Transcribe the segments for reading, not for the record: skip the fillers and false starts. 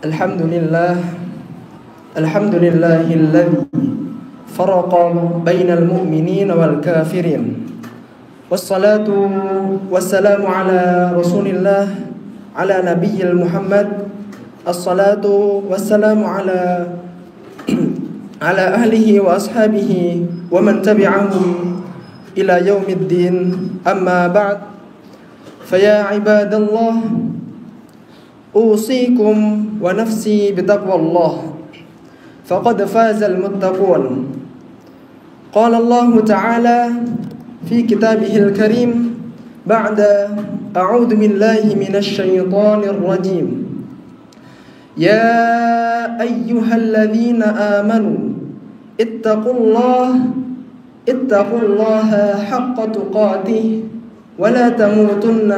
Alhamdulillah, alhamdulillahilladzi faraqa bainal mu'minina wal kafirin. Wassalatu wassalamu ala Rasulillah, ala nabiyyil Muhammad. Assalatu wassalamu ala ahlihi wa ashabihi wa man tabi'ahum ila yaumiddin. Amma ba'd. Faya ibadallah, أوصيكم ونفسي بتقوى الله فقد فاز المتقون. قال الله تعالى في كتابه الكريم بعد أعوذ بالله من الشيطان الرجيم: يا أيها الذين آمنوا اتقوا الله حق تقاته ولا تموتن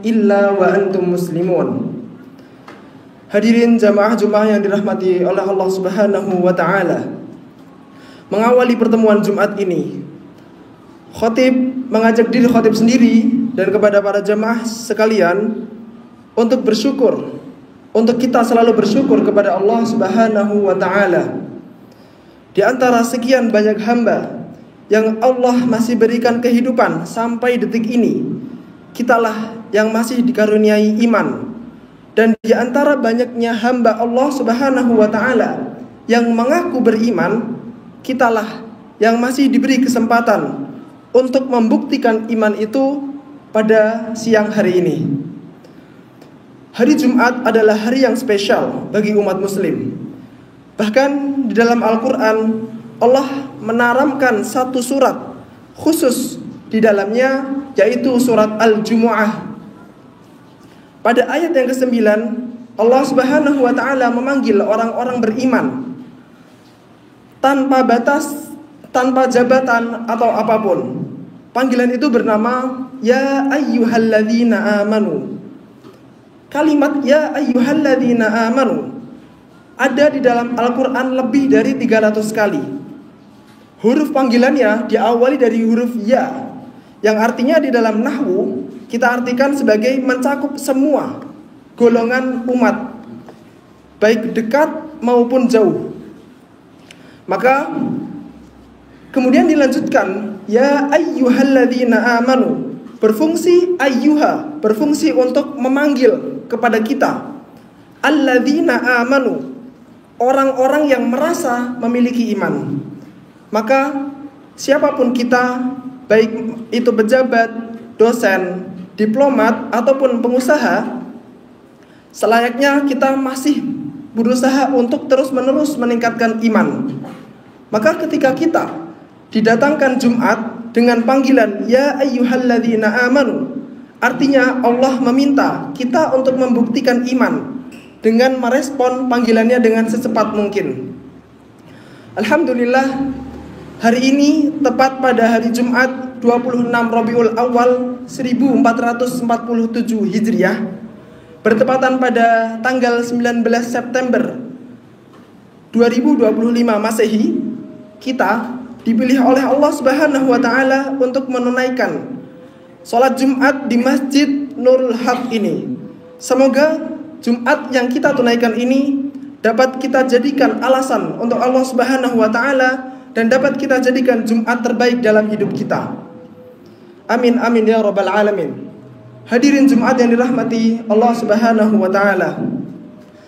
إلا وأنتم مسلمون. Hadirin jamaah Jumat yang dirahmati oleh Allah Subhanahu wa taala. Mengawali pertemuan Jumat ini, khatib mengajak diri khatib sendiri dan kepada para jamaah sekalian untuk bersyukur, untuk kita selalu bersyukur kepada Allah Subhanahu wa taala. Di antara sekian banyak hamba yang Allah masih berikan kehidupan sampai detik ini, kitalah yang masih dikaruniai iman. Dan di antara banyaknya hamba Allah Subhanahu wa taala yang mengaku beriman, kitalah yang masih diberi kesempatan untuk membuktikan iman itu pada siang hari ini. Hari Jumat adalah hari yang spesial bagi umat muslim. Bahkan di dalam Al-Quran, Allah menaramkan satu surat khusus di dalamnya, yaitu surat Al-Jumu'ah. Pada ayat yang ke-9, Allah Subhanahu wa taala memanggil orang-orang beriman tanpa batas, tanpa jabatan atau apapun. Panggilan itu bernama ya ayyuhalladzina amanu. Kalimat ya ayyuhalladzina amanu ada di dalam Al-Qur'an lebih dari 300 kali. Huruf panggilannya diawali dari huruf ya, yang artinya di dalam nahwu kita artikan sebagai mencakup semua golongan umat, baik dekat maupun jauh. Maka kemudian dilanjutkan ya ayyuhalladzina amanu, berfungsi ayyuha, berfungsi untuk memanggil kepada kita. Alladzina amanu, orang-orang yang merasa memiliki iman. Maka siapapun kita, baik itu pejabat, dosen, diplomat ataupun pengusaha, selayaknya kita masih berusaha untuk terus-menerus meningkatkan iman. Maka ketika kita didatangkan Jumat dengan panggilan ya ayyuhalladzina amanu, artinya Allah meminta kita untuk membuktikan iman dengan merespon panggilannya dengan secepat mungkin. Alhamdulillah, hari ini tepat pada hari Jumat 26 Rabiul Awal 1447 Hijriah, bertepatan pada tanggal 19 September 2025 Masehi, kita dipilih oleh Allah Subhanahu wa taala untuk menunaikan salat Jumat di Masjid Nurul Haq ini. Semoga Jumat yang kita tunaikan ini dapat kita jadikan alasan untuk Allah Subhanahu wa taala dan dapat kita jadikan Jumat terbaik dalam hidup kita. Amin amin ya rabbal alamin. Hadirin Jumat yang dirahmati Allah Subhanahu wa taala.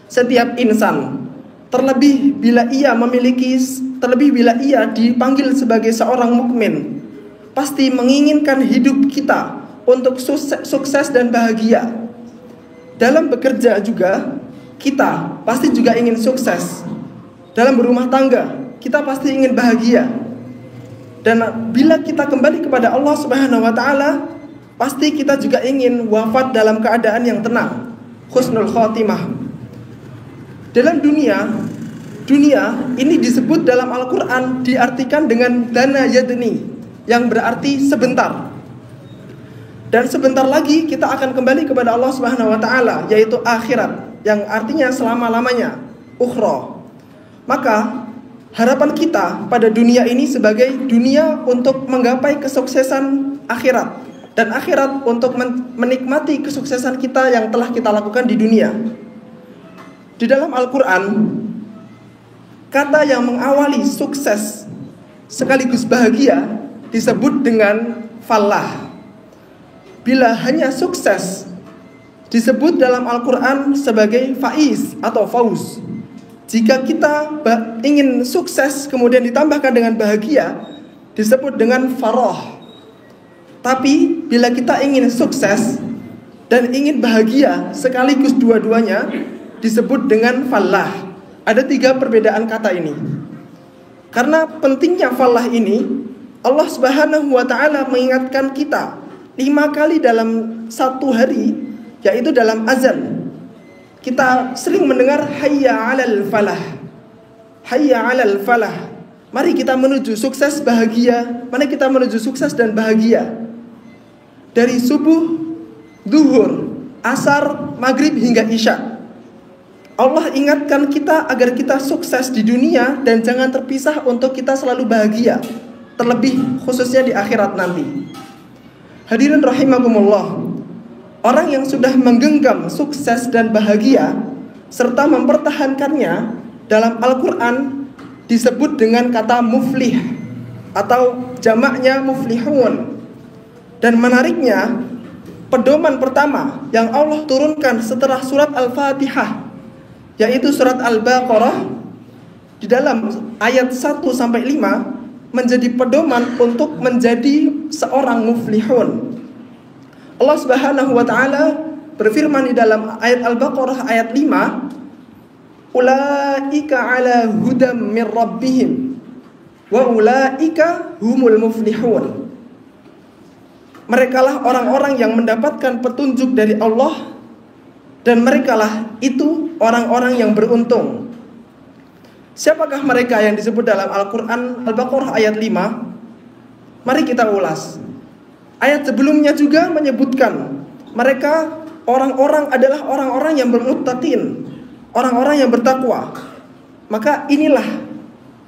Setiap insan, terlebih bila ia dipanggil sebagai seorang mukmin, pasti menginginkan hidup kita untuk sukses dan bahagia. Dalam bekerja juga, kita pasti juga ingin sukses. Dalam berumah tangga, kita pasti ingin bahagia. Dan bila kita kembali kepada Allah Subhanahu wa taala, pasti kita juga ingin wafat dalam keadaan yang tenang, husnul khotimah. Dalam dunia ini disebut dalam Al-Qur'an diartikan dengan dana yadni, yang berarti sebentar. Dan sebentar lagi kita akan kembali kepada Allah Subhanahu wa taala, yaitu akhirat, yang artinya selama-lamanya, ukhra. Maka harapan kita pada dunia ini sebagai dunia untuk menggapai kesuksesan akhirat, dan akhirat untuk menikmati kesuksesan kita yang telah kita lakukan di dunia. Di dalam Al-Quran, kata yang mengawali sukses sekaligus bahagia disebut dengan falah. Bila hanya sukses disebut dalam Al-Quran sebagai faiz atau fauz. Jika kita ingin sukses kemudian ditambahkan dengan bahagia disebut dengan farah. Tapi bila kita ingin sukses dan ingin bahagia sekaligus dua-duanya disebut dengan falah. Ada 3 perbedaan kata ini. Karena pentingnya falah ini, Allah Subhanahu wa ta'ala mengingatkan kita 5 kali dalam satu hari, yaitu dalam azan. Kita sering mendengar hayya 'alal falah. Hayya 'alal falah. Mari kita menuju sukses bahagia. Mari kita menuju sukses dan bahagia. Dari subuh, zuhur, asar, maghrib hingga isya. Allah ingatkan kita agar kita sukses di dunia dan jangan terpisah untuk kita selalu bahagia, terlebih khususnya di akhirat nanti. Hadirin rahimakumullah, orang yang sudah menggenggam sukses dan bahagia serta mempertahankannya dalam Al-Quran disebut dengan kata muflih atau jamaknya muflihun. Dan menariknya, pedoman pertama yang Allah turunkan setelah surat Al-Fatihah, yaitu surat Al-Baqarah, di dalam ayat 1-5 menjadi pedoman untuk menjadi seorang muflihun. Allah Subhanahu wa ta'ala berfirman di dalam ayat Al-Baqarah ayat 5, ulaika ala hudam min rabbihim wa ulaika humul muflihun. Merekalah orang-orang yang mendapatkan petunjuk dari Allah, dan merekalah itu orang-orang yang beruntung. Siapakah mereka yang disebut dalam Al-Quran Al-Baqarah ayat 5? Mari kita ulas. Ayat sebelumnya juga menyebutkan mereka orang-orang adalah orang-orang yang bermuttaqin, orang-orang yang bertakwa. Maka inilah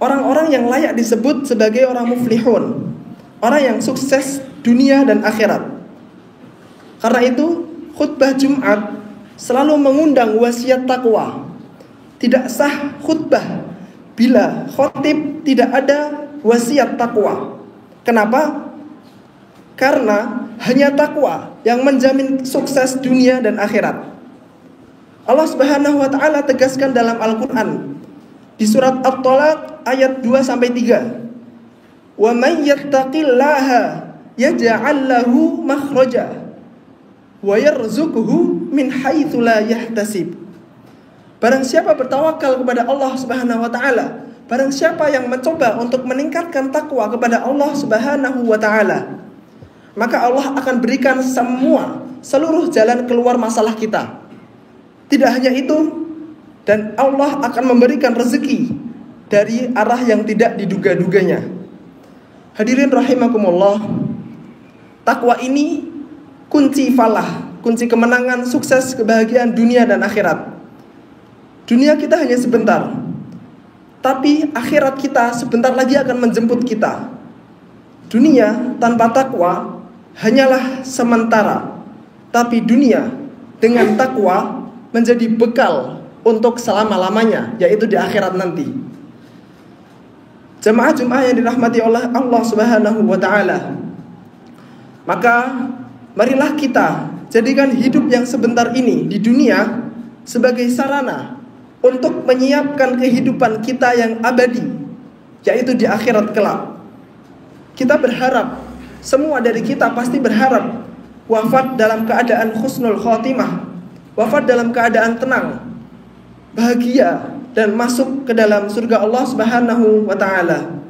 orang-orang yang layak disebut sebagai orang muflihun, orang yang sukses dunia dan akhirat. Karena itu khutbah Jumat selalu mengundang wasiat takwa. Tidak sah khutbah bila khotib tidak ada wasiat takwa. Kenapa? Karena hanya takwa yang menjamin sukses dunia dan akhirat. Allah Subhanahu wa ta'ala tegaskan dalam Al-Quran di surat At-Talaq ayat 2-3, wa man yattaqillaha yaj'al lahu makhraja wa yarzuquhu min haitsu la yahtasib. Barang siapa bertawakal kepada Allah Subhanahu wa taala, barang siapa yang mencoba untuk meningkatkan takwa kepada Allah Subhanahu wa taala, maka Allah akan berikan seluruh jalan keluar masalah kita. Tidak hanya itu, dan Allah akan memberikan rezeki dari arah yang tidak diduga-duganya. Hadirin rahimakumullah, takwa ini kunci falah, kunci kemenangan, sukses, kebahagiaan dunia dan akhirat. Dunia kita hanya sebentar, tapi akhirat kita sebentar lagi akan menjemput kita. Dunia tanpa takwa hanyalah sementara, tapi dunia dengan takwa menjadi bekal untuk selama-lamanya, yaitu di akhirat nanti. Jamaah-jamaah yang dirahmati oleh Allah Subhanahu wa ta'ala, maka marilah kita jadikan hidup yang sebentar ini di dunia sebagai sarana untuk menyiapkan kehidupan kita yang abadi, yaitu di akhirat kelak. Kita berharap, semua dari kita pasti berharap wafat dalam keadaan husnul khotimah, wafat dalam keadaan tenang, bahagia, dan masuk ke dalam surga Allah Subhanahu wa ta'ala.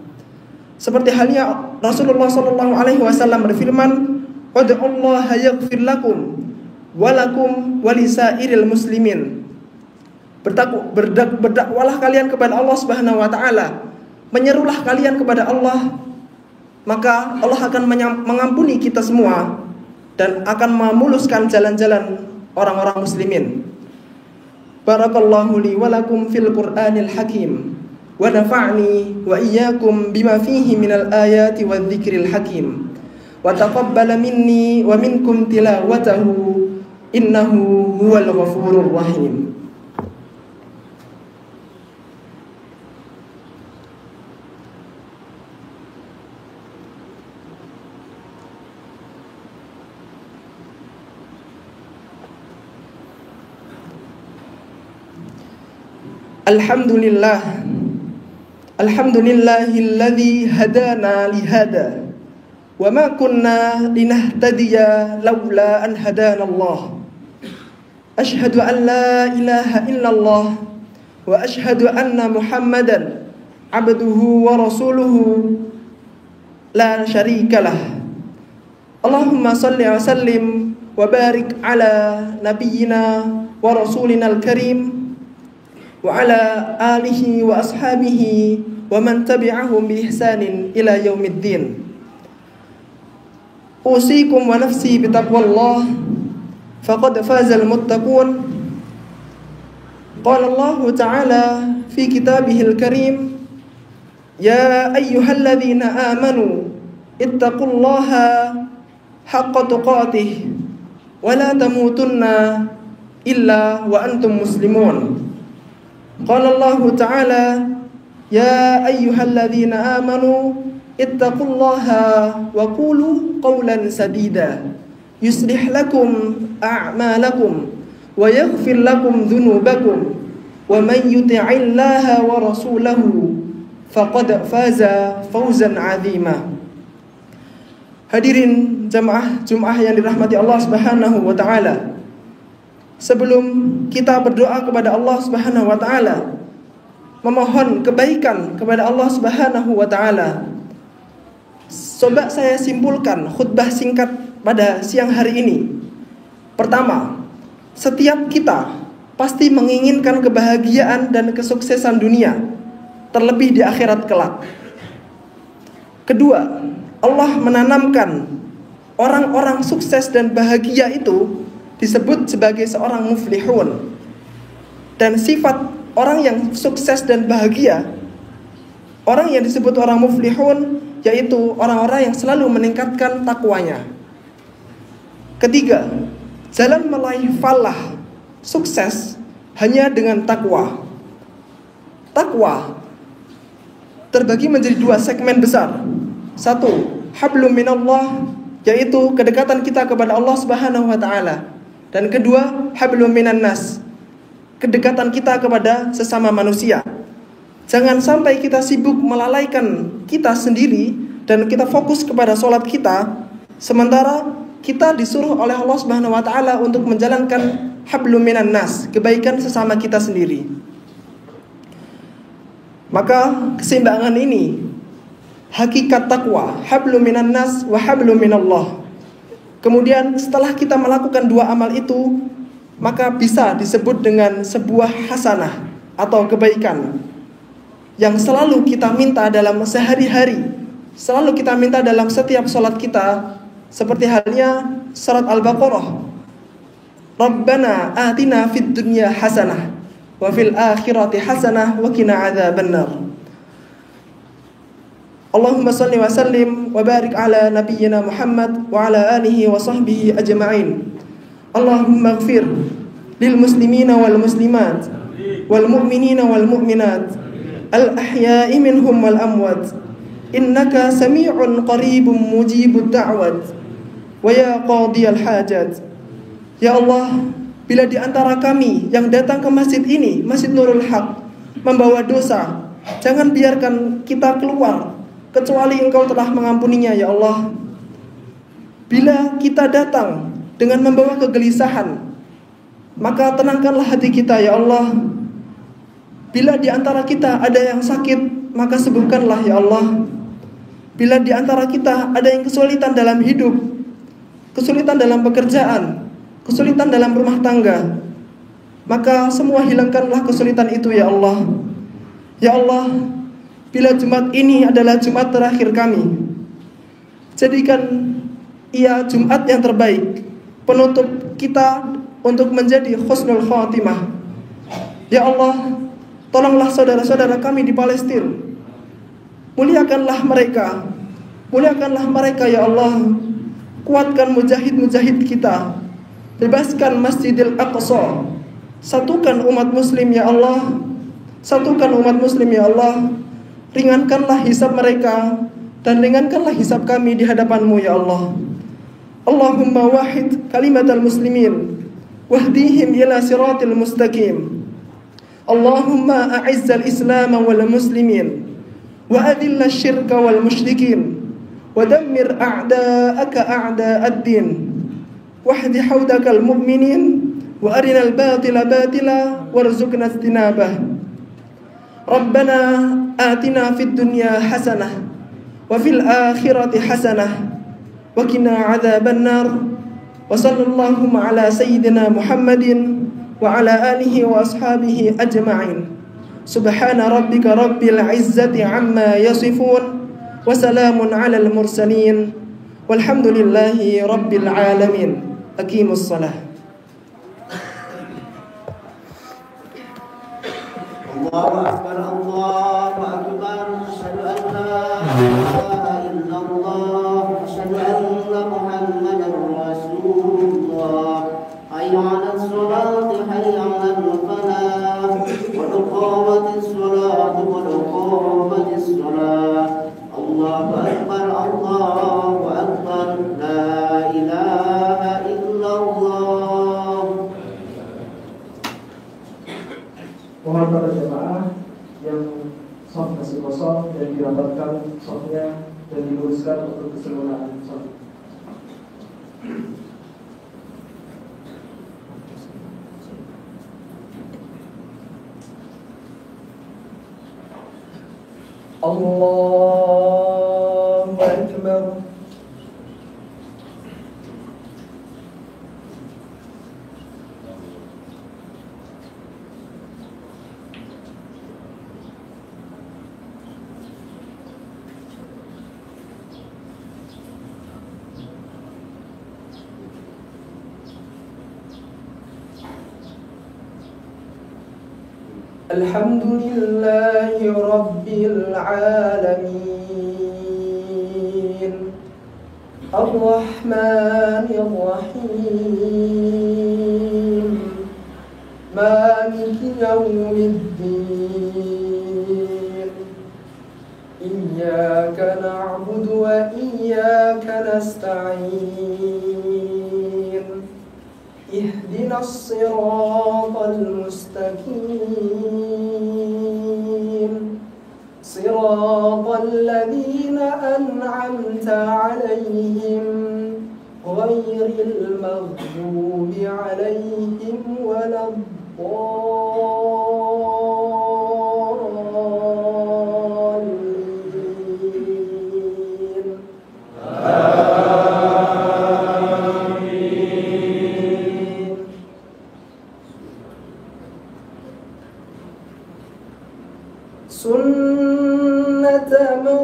Seperti halnya Rasulullah SAW berfirman, wad'ullaha yaghfir lakum walakum walisairil muslimin. Berdakwalah kalian kepada Allah Subhanahu wa ta'ala, menyerulah kalian kepada Allah, maka Allah akan mengampuni kita semua dan akan memuluskan jalan-jalan orang-orang muslimin. Barakallahu li wa lakum fil Qur'anil hakim wa nafa'ni wa iyyakum bima fihi minal ayati wadh-dhikril hakim wa taqabbala minni wa minkum tilawatahu innahu huwal ghafurur rahim. Alhamdulillah. Alhamdulillahilladzi hadana lihada wa ma kunna linahtadiya laula an hadanallah. Ashhadu an la ilaha illallah wa ashhadu anna Muhammadan abduhu wa rasuluhu la syarikalah. Allahumma salli wa sallim wa barik ala nabiyyina wa rasulina al-karim wa ala alihi wa ashabihi wa man tabi'ahum bi ihsanin ila yaumiddin. Usikum wa nafsi bi taqwallah faqad fazal muttaqun. Qala Allah ta'ala fi kitabihil karim, ya ayyuhalladzina amanu ittaqullaha haqqa tuqatih wa la tamutunna illa wa antum muslimun. Qala Allah ta'ala, ya ayyuhalladzina amanu ittaqullaha wa qulu qawlan sadida yuslih lakum a'malakum wa yaghfir lakum dhunubakum wa man yuti'illaha wa rasulahu faqad faza fawzan 'azima. Hadirin jamaah Jumat yang dirahmati Allah Subhanahu wa taala. Sebelum kita berdoa kepada Allah Subhanahu wa taala, memohon kebaikan kepada Allah Subhanahu wa taala, coba saya simpulkan khutbah singkat pada siang hari ini. Pertama, setiap kita pasti menginginkan kebahagiaan dan kesuksesan dunia, terlebih di akhirat kelak. Kedua, Allah menanamkan orang-orang sukses dan bahagia itu disebut sebagai seorang muflihun. Dan sifat orang yang sukses dan bahagia, orang yang disebut orang muflihun, yaitu orang-orang yang selalu meningkatkan takwanya. Ketiga, jalan meraih falah, sukses hanya dengan takwa. Takwa terbagi menjadi dua segmen besar. Satu, hablum minallah, yaitu kedekatan kita kepada Allah Subhanahu wa taala. Dan kedua, hablum minan nas, kedekatan kita kepada sesama manusia. Jangan sampai kita sibuk melalaikan kita sendiri dan kita fokus kepada sholat kita, sementara kita disuruh oleh Allah Subhanahu wa taala untuk menjalankan hablum minan nas, kebaikan sesama kita sendiri. Maka keseimbangan ini hakikat takwa, hablum minan nas wa hablum minallah. Kemudian setelah kita melakukan dua amal itu, maka bisa disebut dengan sebuah hasanah atau kebaikan yang selalu kita minta dalam sehari-hari, selalu kita minta dalam setiap sholat kita. Seperti halnya surat Al-Baqarah, Rabbana atina fid dunya hasanah wa fil akhirati hasanah wa qina adzabannar. Allahumma salli wa sallim wa barik ala nabiyyina Muhammad wa ala alihi wa sahbihi ajma'in. Allahumma ighfir lil muslimina wal muslimat wal mu'minina wal mu'minat al ahya'i minhum wal amwat innaka sami'un qaribun mujibud da'wat wa ya qadiyal hajat. Ya Allah, bila di antara kami yang datang ke masjid ini, Masjid Nurul Haq, membawa dosa, jangan biarkan kita keluar kecuali Engkau telah mengampuninya, ya Allah. Bila kita datang dengan membawa kegelisahan, maka tenangkanlah hati kita, ya Allah. Bila di antara kita ada yang sakit, maka sembuhkanlah, ya Allah. Bila di antara kita ada yang kesulitan dalam hidup, kesulitan dalam pekerjaan, kesulitan dalam rumah tangga, maka semua hilangkanlah kesulitan itu, ya Allah. Ya Allah, bila Jumat ini adalah Jumat terakhir kami, jadikan ia Jumat yang terbaik, penutup kita untuk menjadi husnul khatimah. Ya Allah, tolonglah saudara-saudara kami di Palestina. Muliakanlah mereka, ya Allah. Kuatkan mujahid-mujahid kita. Bebaskan Masjidil Aqsa. Satukan umat muslim, ya Allah. Satukan umat muslim, ya Allah. Ringankanlah hisab mereka dan ringankanlah hisab kami di hadapan-Mu, ya Allah. Allahumma wahid kalimatal muslimin wahdihim ila siratil mustaqim. اللهم أعز الإسلام والمسلمين وأذل الشرك والمشركين ودمر أعداءك أعداء الدين واحد حوضك المؤمنين وأرنا الباطل باطلا وارزقنا اجتنابه ربنا آتنا في الدنيا حسنة وفي الآخرة حسنة وقنا عذاب النار وصلى اللهم على سيدنا محمد وعلى آله وأصحابه أجمعين سبحان ربك رب العزة عما يصفون وسلام على المرسلين والحمد لله رب العالمين أقيموا الصلاة. الله أكبر الله أكبر أشهد أن لا إله إلا الله أشهد أن محمدا رسول الله حي على الصلاة حي على الفلاح قد قامت الصلاة قد قامت الصلاة الله أكبر الله أكبر لا إله إلا الله. Mohon para jemaah yang saf masih kosong dan dirapatkan safnya dan diluruskan untuk keseluruhan saf. Allahu Akbar. الحمد لله رب العالمين الرحمن الرحيم مالك يوم الدين إياك نعبد وإياك نستعين اهدنا الصراط المستقيم صراط الذين أنعمت عليهم غير المغضوب عليهم ولا الضالين. سنة من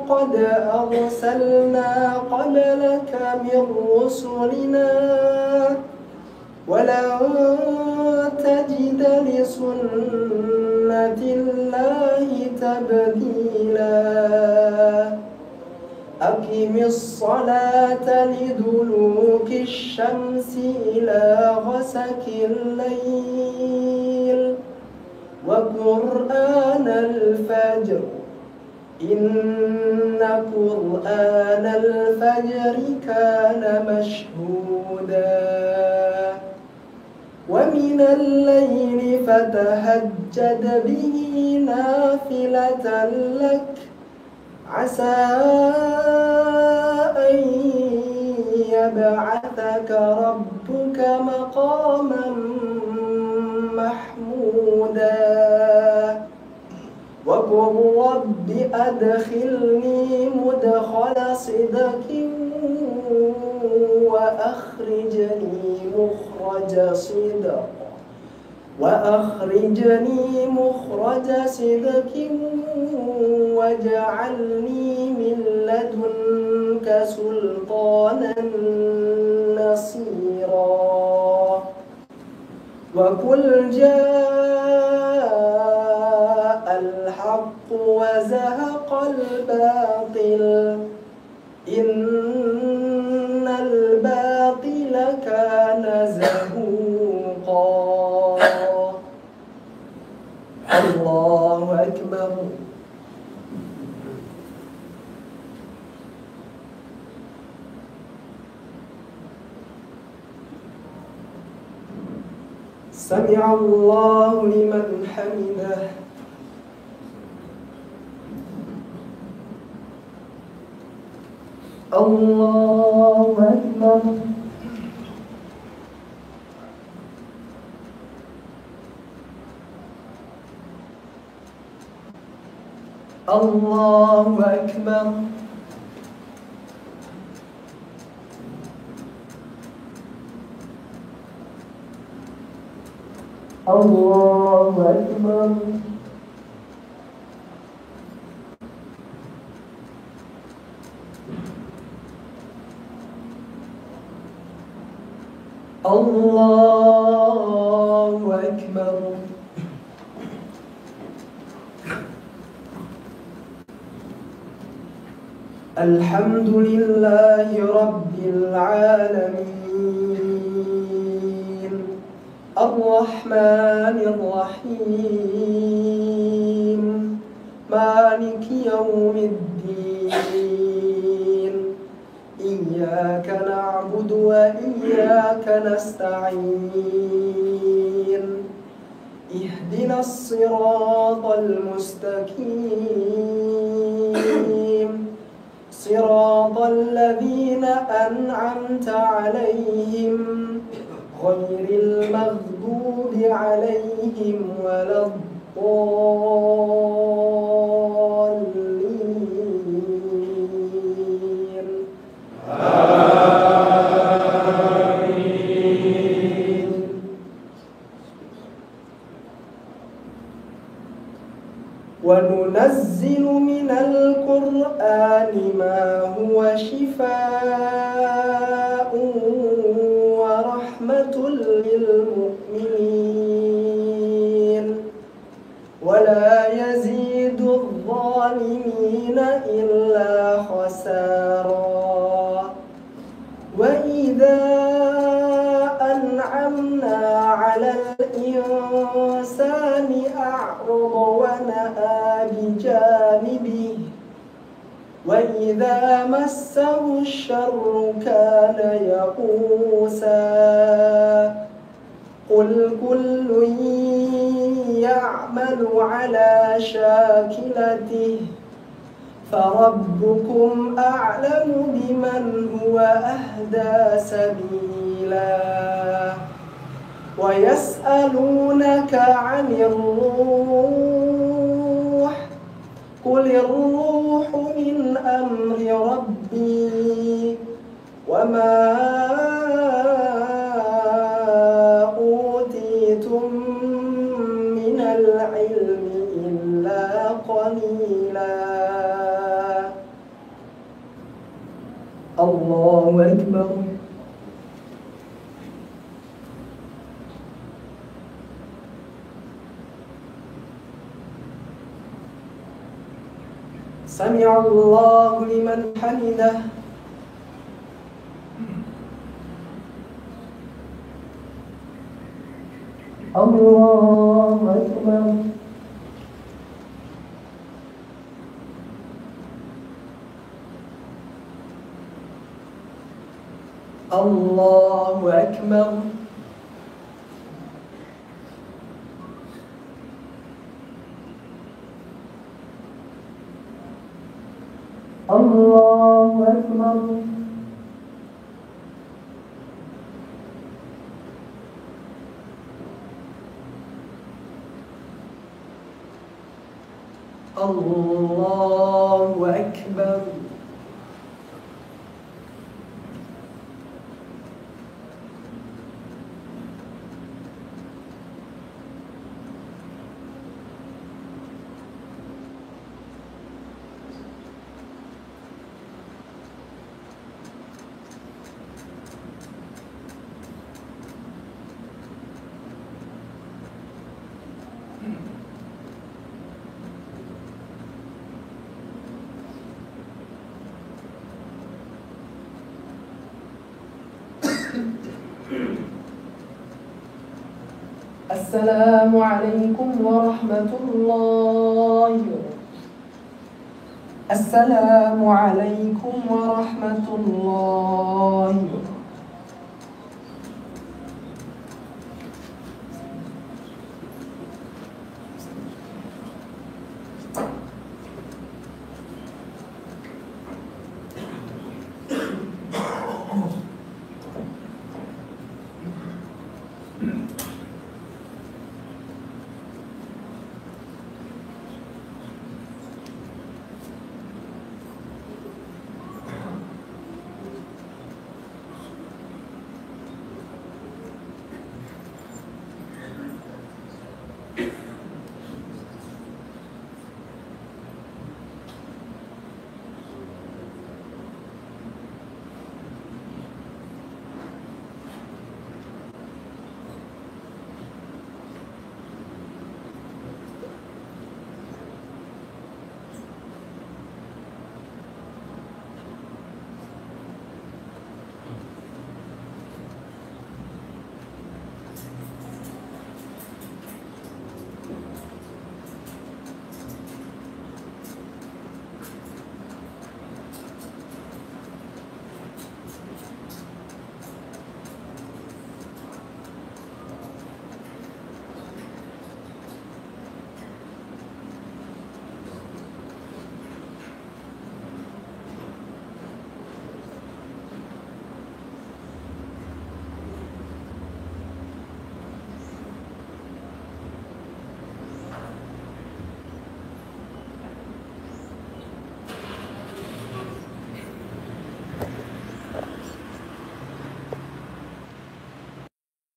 قد أرسلنا قبلك من رسلنا ولن تجد لسنة الله تبديلا أقم الصلاة لدلوك الشمس إلى غسق الليل وقرآن الفجر إن قرآن الفجر كان مشهودا ومن الليل فتهجد به نافلة لك عسى أن يبعثك ربك مقاما محمودا وقل رب أدخلني مدخل صدق وأخرجني مخرج صدق واجعلني من لدنك سلطانا نصيرا وقل جاء الحق وزهق الباطل إن الباطل كان زهوقا. الله أكبر. سمع الله لمن حمده. الله أكبر. الله أكبر. الله أكبر. الله أكبر. الحمد لله رب العالمين الرحمن الرحيم مالك يوم الدين إياك نعبد وإياك نستعين اهدنا الصراط المستقيم صراط الذين أنعمت عليهم غير المغضوب عليهم ولا الضالين. آمين. وننزل من القرآن ما هو شفاء ورحمة للمؤمنين ولا يزيد الظالمين إلا خسارا. وإذا أنعمنا على الإنسان أعرض ونأى بجانبه وإذا مسه الشر كان يئوسا. قل كل يعمل على شاكلته فربكم أعلم بمن هو أهدى سبيلا. ويسألونك عن الروح قل الروح من أمر ربي وما أوتيتم من العلم إلا قليلا. الله أكبر. سمع الله لمن حمده. الله أكبر. الله أكبر. الله أكبر. الله أكبر. السلام عليكم ورحمة الله. السلام عليكم ورحمة الله.